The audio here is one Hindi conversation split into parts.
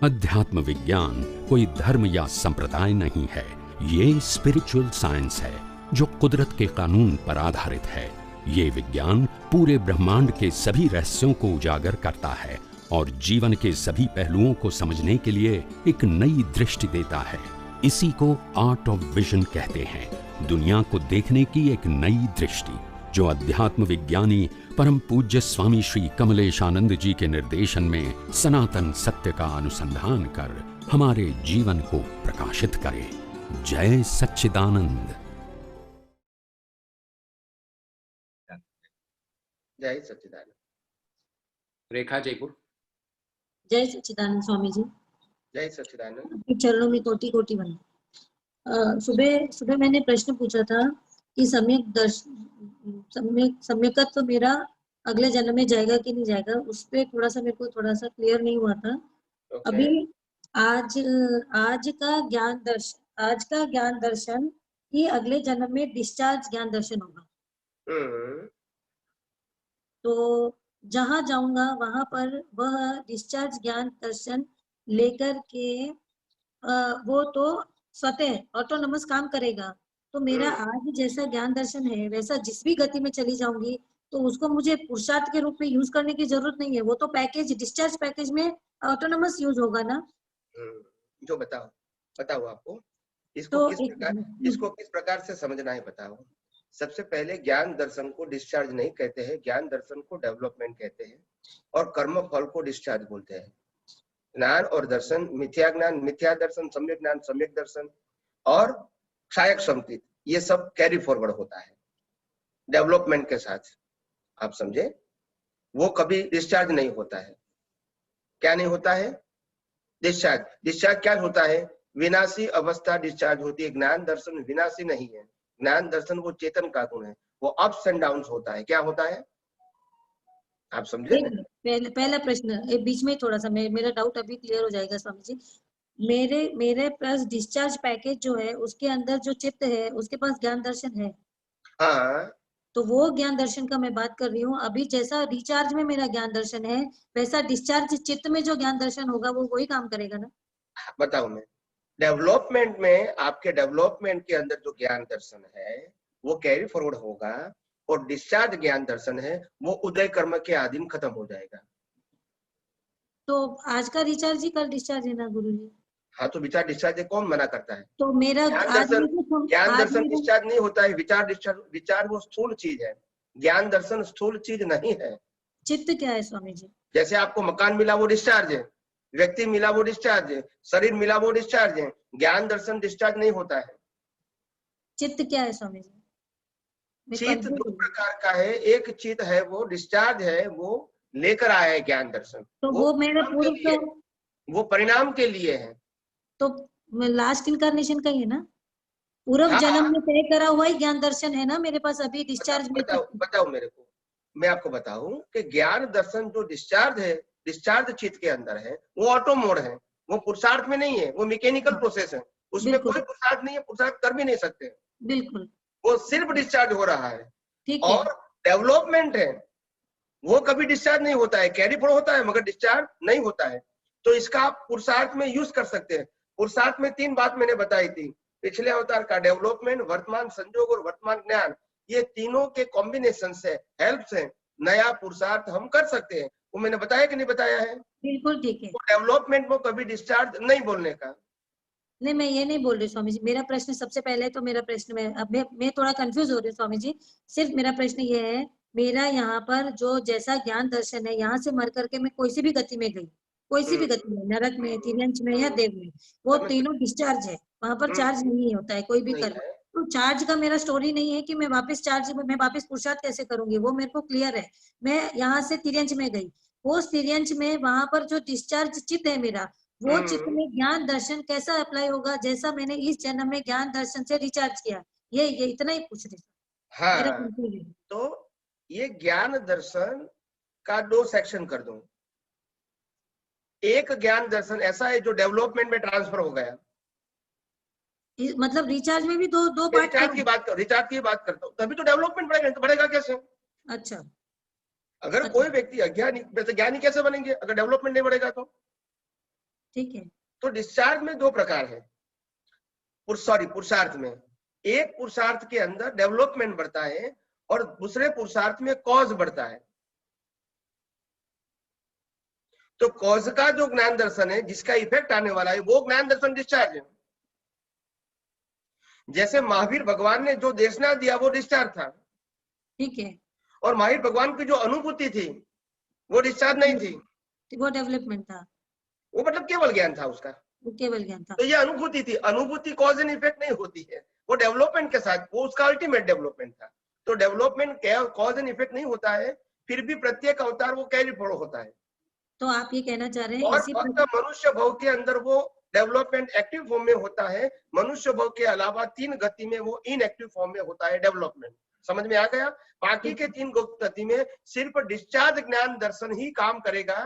अध्यात्म विज्ञान कोई धर्म या संप्रदाय नहीं है, ये स्पिरिचुअल साइंस है जो कुदरत के कानून पर आधारित है। ये विज्ञान पूरे ब्रह्मांड के सभी रहस्यों को उजागर करता है और जीवन के सभी पहलुओं को समझने के लिए एक नई दृष्टि देता है। इसी को आर्ट ऑफ विजन कहते हैं, दुनिया को देखने की एक नई दृष्टि, जो अध्यात्म विज्ञानी परम पूज्य स्वामी श्री कमलेशानंद जी के निर्देशन में सनातन सत्य का अनुसंधान कर हमारे जीवन को प्रकाशित करे। जय सच्चिदानंद। जय सच्चिदानंद। रेखा जयपुर। जय सच्चिदानंद स्वामी जी। जय सच्चिदानंद। आपके चरणों में कोटि कोटि वंदन। सुबह मैंने प्रश्न पूछा था कि सम्यकत्व मेरा अगले जन्म में जाएगा कि नहीं जाएगा, उस पे थोड़ा सा मेरे को क्लियर नहीं हुआ था। अभी आज का ज्ञान दर्शन ही अगले जन्म में डिस्चार्ज ज्ञान दर्शन होगा। तो जहां जाऊंगा वहां पर वह डिस्चार्ज ज्ञान दर्शन लेकर के वो तो स्वतः ऑटोनमस काम करेगा। तो मेरा आज जैसा ज्ञान दर्शन है वैसा जिस भी गति में चली जाऊंगी तो उसको मुझे पुरुषार्थ के रूप में यूज करने की जरूरत नहीं है। वो तो पैकेज, डिस्चार्ज पैकेज में ऑटोनमस यूज होगा ना। जो बताओ आपको इसको किस प्रकार से समझना है बताओ। सबसे पहले ज्ञान दर्शन को डिस्चार्ज नहीं कहते हैं, ज्ञान दर्शन को डेवलपमेंट कहते हैं और कर्म फल को डिस्चार्ज बोलते हैं। ज्ञान और दर्शन, मिथ्या ज्ञान मिथ्या दर्शन, सम्यक ज्ञान सम्यक दर्शन और क्षायक संपित, ये सब कैरी फॉरवर्ड होता है डेवलपमेंट के साथ। आप समझे, वो कभी डिस्चार्ज नहीं होता है। क्या नहीं होता है? डिस्चार्ज क्या होता है? विनाशी अवस्था डिस्चार्ज होती है। ज्ञान दर्शन विनाशी नहीं है, ज्ञान दर्शन वो चेतन का गुण है, वो अप्स एंड डाउन्स होता है। क्या होता है आप समझे? पहला प्रश्न बीच में थोड़ा सा मेरा डाउट अभी क्लियर हो जाएगा स्वामी जी। मेरे पास डिस्चार्ज पैकेज जो है उसके अंदर जो चित्त है उसके पास ज्ञान दर्शन है। हाँ, तो वो ज्ञान दर्शन का मैं बात कर रही हूँ। अभी जैसा रिचार्ज में मेरा ज्ञान दर्शन है वैसा डिस्चार्ज चित्त में जो ज्ञान दर्शन होगा वो वही काम करेगा ना। बताओ मैं डेवलपमेंट में, आपके डेवलपमेंट के अंदर जो ज्ञान दर्शन है वो कैरी फॉरवर्ड होगा और डिस्चार्ज ज्ञान दर्शन है वो उदय कर्म के अधीन खत्म हो जाएगा। तो आज का रिचार्ज ही कल डिस्चार्ज है ना गुरु जी। हाँ, तो विचार डिस्चार्ज कौन मना करता है? तो मेरा ज्ञान दर्शन डिस्चार्ज नहीं होता है, विचार डिस्चार्ज। विचार वो स्थूल चीज है, ज्ञान दर्शन स्थूल चीज नहीं है। चित्त क्या है स्वामी जी? जैसे आपको मकान मिला वो डिस्चार्ज है, व्यक्ति मिला वो डिस्चार्ज है, शरीर मिला वो डिस्चार्ज है। ज्ञान दर्शन डिस्चार्ज नहीं होता है। चित्त क्या है स्वामी जी? चित्त दो प्रकार का है, एक चित्त है वो डिस्चार्ज है, वो लेकर आया है ज्ञान दर्शन। तो वो मेरे पूर्व वो परिणाम के लिए है। तो लास्ट इनकारनेशन का ही है ना, पूर्व जन्म में तय करा हुआ ही ज्ञान दर्शन है ना मेरे पास अभी डिस्चार्ज में। बताओ मेरे को, मैं आपको बताऊं कि ज्ञान दर्शन जो डिस्चार्ज है, डिस्चार्ज चित्त के अंदर है, वो ऑटो मोड है, वो पुरुषार्थ में नहीं है, वो मैकेनिकल प्रोसेस है, उसमें कोई पुरुषार्थ नहीं है, पुरुषार्थ कर भी नहीं सकते। बिल्कुल, वो सिर्फ डिस्चार्ज हो रहा है। ठीक है। और डेवलपमेंट है वो कभी डिस्चार्ज नहीं होता है, कैरी फॉरवर्ड होता है मगर डिस्चार्ज नहीं होता है। तो इसका आप पुरुषार्थ में यूज कर सकते हैं। पुरुषार्थ में 3 बात मैंने बताई थी पिछले अवतार का, डेवलपमेंट, वर्तमान संजोग और वर्तमान ज्ञान, ये तीनों के कॉम्बिनेशन से, हेल्प से नया पुरुषार्थ हम कर सकते हैं। वो मैंने बताया कि नहीं बताया है? बिल्कुल ठीक है। डेवलपमेंट में कभी डिस्चार्ज नहीं बोलने का। नहीं, मैं ये नहीं बोल रही स्वामी जी। मेरा प्रश्न सबसे पहले तो मेरा प्रश्न में अब मैं थोड़ा कंफ्यूज हो रही हूँ स्वामी जी। सिर्फ मेरा प्रश्न ये है, मेरा यहाँ पर जो जैसा ज्ञान दर्शन है, यहाँ से मर करके मैं कोई सी भी गति में गई, कोई सी भी गति में, नरक में, तिर्यंच में या देव में, वो तीनों डिस्चार्ज है, वहां पर चार्ज नहीं होता है कोई भी कर्म। तो चार्ज का मेरा स्टोरी नहीं है कि मैं वापस पुरुषार्थ कैसे करूंगी, वो मेरे को क्लियर है। मैं यहाँ से तिर्यंच में गई, वो तिर्यंच में वहां पर जो डिस्चार्ज चित्त है मेरा, वो चित्त में ज्ञान दर्शन कैसा अप्लाई होगा जैसा मैंने इस जन्म में ज्ञान दर्शन से रिचार्ज किया। ये इतना ही पूछ रही। हाँ, तो ये ज्ञान दर्शन का 2 सेक्शन कर दूं। एक ज्ञान दर्शन ऐसा है जो डेवलपमेंट में ट्रांसफर हो गया, मतलब रिचार्ज में भी दो पार्ट। रिचार्ज की बात करता हूँ, तभी तो डेवलपमेंट बढ़ेगा, तो बढ़ेगा कैसे? अच्छा, अगर कोई व्यक्ति अज्ञानी, वैसे ज्ञानी कैसे बनेंगे अगर डेवलपमेंट नहीं बढ़ेगा तो? ठीक है। तो डिस्चार्ज में दो प्रकार है, पुरुषार्थ में। एक पुरुषार्थ के अंदर डेवलपमेंट बढ़ता है और दूसरे पुरुषार्थ में कॉज बढ़ता है। तो कॉज का जो ज्ञान दर्शन है, जिसका इफेक्ट आने वाला है, वो ज्ञान दर्शन डिस्चार्ज है। जैसे महावीर भगवान ने जो देशना दिया वो डिस्चार्ज था, ठीक है, और महावीर भगवान की जो अनुभूति थी वो डिस्चार्ज नहीं थी, वो डेवलपमेंट था, वो मतलब केवल ज्ञान था उसका। वो केवल ज्ञान था। तो ये अनुभूति थी, अनुभूति कॉज एंड इफेक्ट नहीं होती है, वो डेवलपमेंट के साथ, वो उसका अल्टीमेट डेवलपमेंट था। तो डेवलपमेंट कॉज एंड इफेक्ट नहीं होता है, फिर भी प्रत्येक अवतार वो कैरी फॉरवर्ड होता है। तो आप ये कहना चाह रहे हैं और इसी फक्त मनुष्य भव के अंदर वो डेवलपमेंट एक्टिव फॉर्म में होता है, मनुष्य भव के अलावा 3 गति में वो इनएक्टिव फॉर्म में होता है डेवलपमेंट। समझ में आ गया? बाकी के 3 गति में सिर्फ डिस्चार्ज ज्ञान दर्शन ही काम करेगा,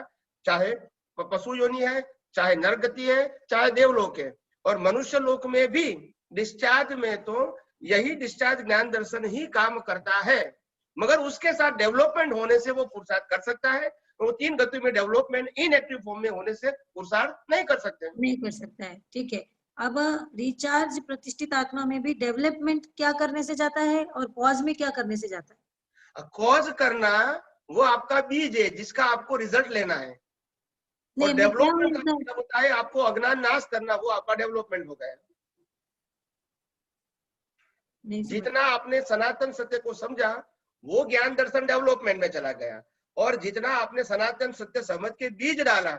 चाहे पशु योनि है, चाहे नर गति है, चाहे देवलोक है। और मनुष्य लोक में भी डिस्चार्ज में तो यही डिस्चार्ज ज्ञान दर्शन ही काम करता है, मगर उसके साथ डेवलपमेंट होने से वो पुरुषार्थ कर सकता है। वो 3 गति में डेवलपमेंट इनएक्टिव फॉर्म में होने से पुरुषार्थ नहीं कर सकते, नहीं कर सकता है। ठीक है, अब रिचार्ज प्रतिष्ठित आत्मा में भी डेवलपमेंट क्या करने से जाता है और कॉज में क्या करने से जाता है? कॉज करना वो आपका बीज है जिसका आपको रिजल्ट लेना है, और नहीं, डेवलपमेंट का मतलब होता है आपको अज्ञान नाश करना, वो आपका डेवलपमेंट हो गया। जितना आपने सनातन सत्य को समझा वो ज्ञान दर्शन डेवलपमेंट में चला गया, और जितना आपने सनातन सत्य समझ के बीज डाला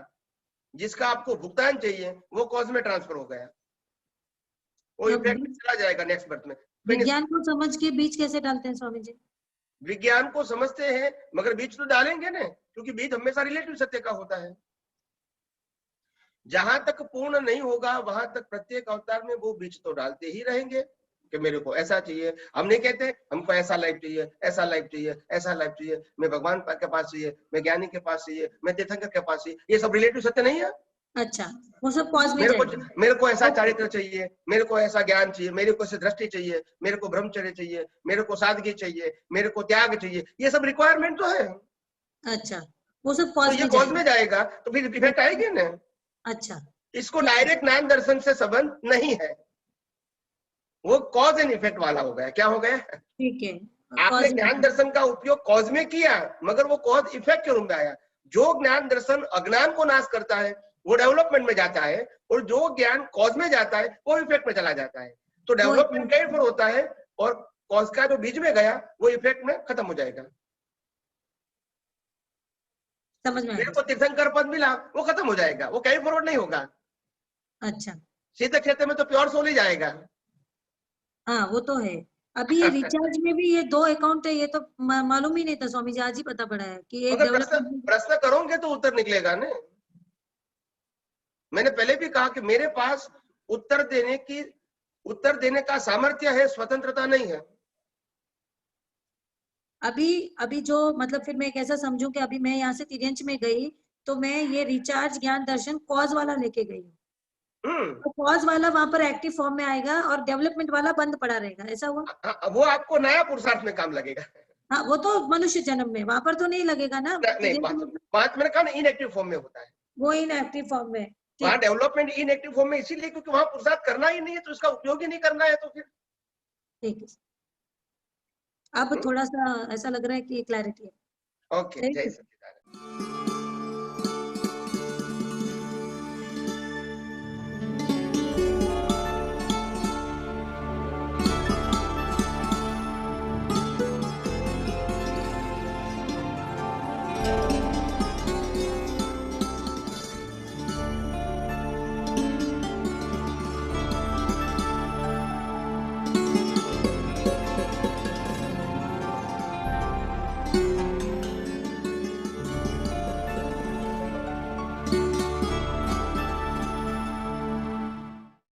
जिसका आपको भुगतान चाहिए, वो कॉज में ट्रांसफर हो गया, वो इफेक्ट चला जाएगा नेक्स्ट बर्थ में। विज्ञान को समझ के बीज कैसे डालते हैं स्वामी जी? विज्ञान को समझते हैं मगर बीज तो डालेंगे ना, क्योंकि बीज हमेशा रिलेटिव सत्य का होता है। जहां तक पूर्ण नहीं होगा वहां तक प्रत्येक अवतार में वो बीज तो डालते ही रहेंगे कि मेरे को ऐसा चाहिए। हम नहीं कहते हमको ऐसा लाइफ चाहिए, ऐसा लाइफ चाहिए, ऐसा लाइफ चाहिए, मैं भगवान के पास चाहिए, मैं ज्ञानी के पास चाहिए, मैं तीर्थंकर के पास चाहिए, ये सब रिलेटिव सत्य नहीं है। अच्छा, वो सब कॉज में मेरे को ऐसा चारित्र चाहिए, मेरे को ऐसा ज्ञान चाहिए, मेरे को ऐसी दृष्टि चाहिए, मेरे को ब्रह्मचर्य चाहिए, मेरे को सादगी चाहिए, मेरे को त्याग चाहिए, ये सब रिक्वायरमेंट तो है। अच्छा, वो सब तो ये कॉज में जाएगा तो फिर इफेक्ट आएगी ना। अच्छा, इसको डायरेक्ट ज्ञान दर्शन से संबंध नहीं है, वो कॉज एंड इफेक्ट वाला हो गया। क्या हो गया? ठीक है, आपने ज्ञान दर्शन का उपयोग कॉज में किया मगर वो कॉज इफेक्ट के रूप में आया। जो ज्ञान दर्शन अज्ञान को नाश करता है वो डेवलपमेंट में जाता है, और जो ज्ञान कॉज में जाता है वो इफेक्ट में चला जाता है। तो डेवलपमेंट कहीं पर होता है और कॉज का जो बीच में गया वो इफेक्ट में खत्म हो जाएगा। समझ में मेरे को तीर्थंकर पद मिला, वो खत्म हो जाएगा, वो कैरी फॉरवर्ड नहीं होगा। अच्छा, सीधे क्षेत्र में तो प्योर सोल ही जाएगा। हाँ वो तो है। अभी ये रिचार्ज में भी ये 2 अकाउंट है, ये तो मालूम ही नहीं था स्वामी जी, आज ही पता पड़ा है कि ये प्रश्न करोगे तो उत्तर निकलेगा ना। मैंने पहले भी कहा कि मेरे पास उत्तर देने का सामर्थ्य है, स्वतंत्रता नहीं है। अभी जो मतलब फिर मैं कैसा समझूं कि अभी मैं यहाँ से तिर्यंच में गई तो मैं ये रिचार्ज ज्ञान दर्शन कॉज वाला लेके गई हूँ, तो कॉज वाला वहां पर एक्टिव फॉर्म में आएगा और डेवलपमेंट वाला बंद पड़ा रहेगा, ऐसा हुआ? वो आपको नया पुरुषार्थ में काम लगेगा। हाँ वो तो मनुष्य जन्म में, वहां पर तो नहीं लगेगा ना। नहीं, बात मैंने कहा ना इनएक्टिव फॉर्म में होता है, वो इनएक्टिव फॉर्म में। वहाँ डेवलपमेंट इनएक्टिव फॉर्म में इसीलिए क्योंकि वहां पुरुषार्थ करना ही नहीं है, तो इसका उपयोग ही नहीं करना है, तो फिर ठीक है। अब थोड़ा सा ऐसा लग रहा है कि क्लैरिटी है। ओके, जय सच्चिदानंद।